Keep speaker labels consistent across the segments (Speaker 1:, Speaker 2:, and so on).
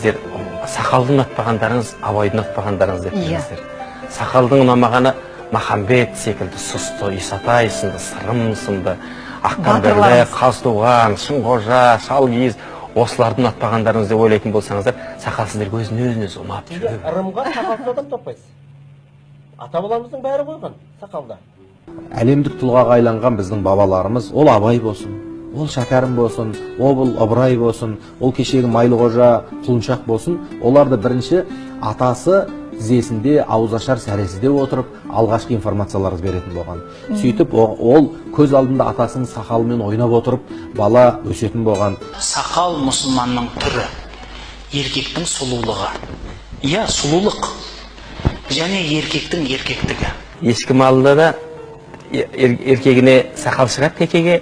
Speaker 1: сіздер сақалды ұнатпағандарыңыз, Абайды ұнатпағандарыңыз деп келесіздер. Сақалдың ұнамағаны Махамбет секілді сұсты, Исатай сынды, Сырым сынды, Ақтанберлі, Қазтуған, Шыңғожа, Шалгиіз, осыларды ұнатпағандарыңыз деп ойлайтын болсаңыздар, сақал сіздерге өзін-өзініз ұнап жүр.
Speaker 2: Ырымға сақалсыз адам таппайсыз. Ата-бабамыздың бәрі қойған сақалда.
Speaker 3: Әлемдік тұлғаға айланған біздің бабаларымыз, ол Абай болсын, ол Шәкәрім болсын, ол Ыбырай болсын, ол кешегі Майлықожа, Құлыншақ болсын, оларды бірінші атасы тізесінде ауызашар сәресіде отырып алғашқы информацияларды беретін болған. Сөйтіп ол көз алдында атасының сақалымен ойнап отырып бала өсетін болған.
Speaker 4: Сақал мұсылманның түрі, еркектің сұлулығы. Иә, сұлулық және еркектің еркектігі.
Speaker 1: Ешкі малында да еркегіне сақал шығады текеге,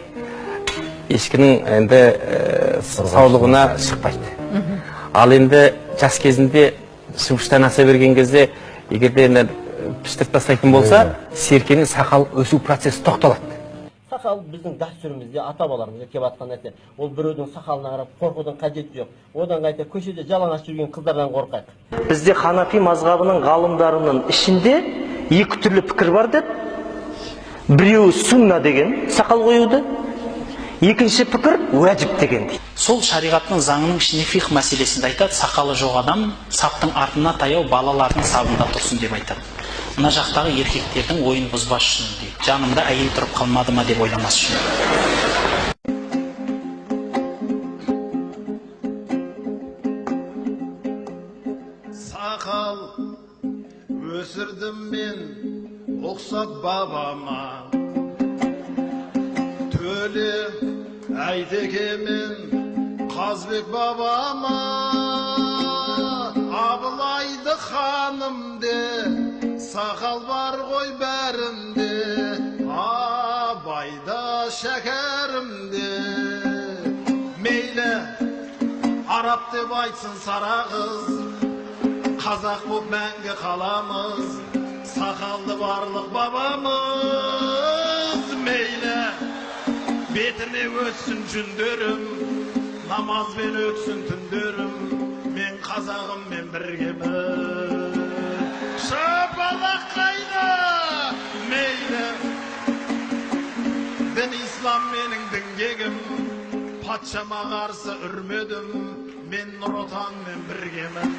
Speaker 1: ешкінің енді саулығына шықпайды. Ал енді жас кезінде шыңғыштан аса берген кезде, егерде піштіріп тастайтын болса, серкенің сақал өсу процесі тоқталады.
Speaker 2: Сақал біздің дәстүрімізде, ата-бабаларымызда келіп жатқан нәрсе. Ол біреудің сақалына қарап қорқудың қажеті жоқ. Одан қайта көшеде жалаңаш жүрген қыздардан қорқайық.
Speaker 5: Бізде Ханафи мазғабының ғалымдарының ішінде екі түрлі пікір бар деп. Біреуі сунна деген сақал қоюды, екінші пікір уәжіп деген дейді.
Speaker 4: Сол шариғаттың заңының ішіне фих мәселесінде айтады, сақалы жоқ адам саптың артына таяу балалардың сабында тұрсын деп айтады. Мына жақтағы еркектердің ойын бұзбас үшін дейді. Жанымда әйел тұрып қалмады ма деп ойламас үшін.
Speaker 6: Сақал өсірдім мен ұқсап бабама, төле Әйтеке мен Қазбек бабама, Абылайды ханымде сақал бар ғой бәрінде, Абайда Шәкәрімде. Мейлі араб деп айтсын сара қыз, қазақ боп мәңгі қаламыз, сақалды барлық бабамыз. Мейлі бетіне өтсін жүндерім, намазбен өтсін түндерім, мен қазағыммен біргемін. Шапалақ қайда мейлі, дін ислам менің діңгегім, патшама қарсы үрмедім, мен Нұр Отанмен біргемін.